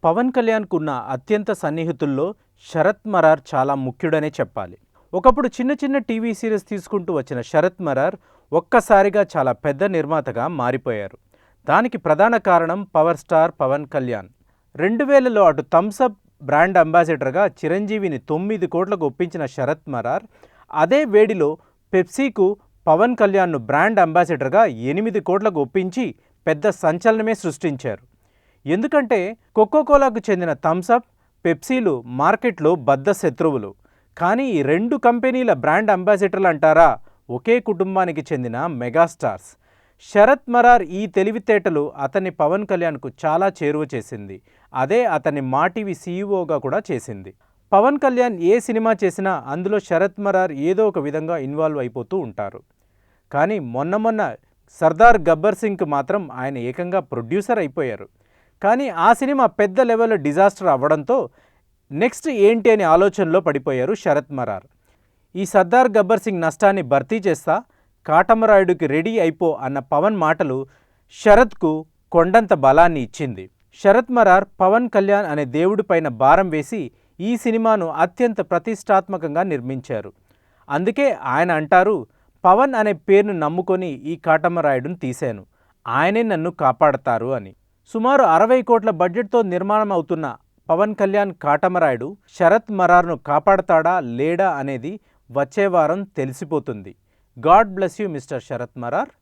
పవన్ కళ్యాణ్కున్న అత్యంత సన్నిహితుల్లో శరత్ మరార్ చాలా ముఖ్యుడనే చెప్పాలి. ఒకప్పుడు చిన్న చిన్న టీవీ సీరీస్ తీసుకుంటూ వచ్చిన శరత్ మరార్ ఒక్కసారిగా చాలా పెద్ద నిర్మాతగా మారిపోయారు. దానికి ప్రధాన కారణం పవర్ స్టార్ పవన్ కళ్యాణ్. 2000లో అటు థమ్సప్ బ్రాండ్ అంబాసిడర్గా చిరంజీవిని 9 కోట్లకు ఒప్పించిన శరత్ మరార్ అదే వేడిలో పెప్సీకు పవన్ కళ్యాణ్ను బ్రాండ్ అంబాసిడర్గా 8 కోట్లకు ఒప్పించి పెద్ద సంచలనమే సృష్టించారు. ఎందుకంటే కోకోకోలాకు చెందిన థమ్సప్, పెప్సీలు మార్కెట్లో బద్ధ శత్రువులు. కానీ ఈ 2 కంపెనీల బ్రాండ్ అంబాసిడర్లు అంటారా ఒకే కుటుంబానికి చెందిన మెగాస్టార్స్. శరత్ మరార్ ఈ తెలివితేటలు అతన్ని పవన్ కళ్యాణ్కు చాలా చేరువ చేసింది. అదే అతన్ని మా టీవీ సీఈఓగా కూడా చేసింది. పవన్ కళ్యాణ్ ఏ సినిమా చేసినా అందులో శరత్ మరార్ ఏదో ఒక విధంగా ఇన్వాల్వ్ అయిపోతూ ఉంటారు. కానీ మొన్న సర్దార్ గబ్బర్ సింగ్కి మాత్రం ఆయన ఏకంగా ప్రొడ్యూసర్ అయిపోయారు. కానీ ఆ సినిమా పెద్ద లెవెల్లో డిజాస్టర్ అవ్వడంతో నెక్స్ట్ ఏంటి అనే ఆలోచనలో పడిపోయారు శరత్ మరార్. ఈ సర్దార్ గబ్బర్ సింగ్ నష్టాన్ని భర్తీ చేస్తా, కాటమరాయుడుకి రెడీ అయిపో అన్న పవన్ మాటలు శరత్కు కొండంత బలాన్ని ఇచ్చింది. శరత్ మరార్ పవన్ కళ్యాణ్ అనే దేవుడి పైన భారం వేసి ఈ సినిమాను అత్యంత ప్రతిష్టాత్మకంగా నిర్మించారు. అందుకే ఆయన అంటారు, పవన్ అనే పేరును నమ్ముకొని ఈ కాటమరాయుడును తీశాను, ఆయనే నన్ను కాపాడతారు అని. సుమారు 60 కోట్ల బడ్జెట్తో నిర్మాణం అవుతున్న పవన్ కళ్యాణ్ కాటమరాయుడు శరత్ మరార్ను కాపాడతాడా లేడా అనేది వచ్చే వారం తెలిసిపోతుంది. God bless you Mister Sharath Marar.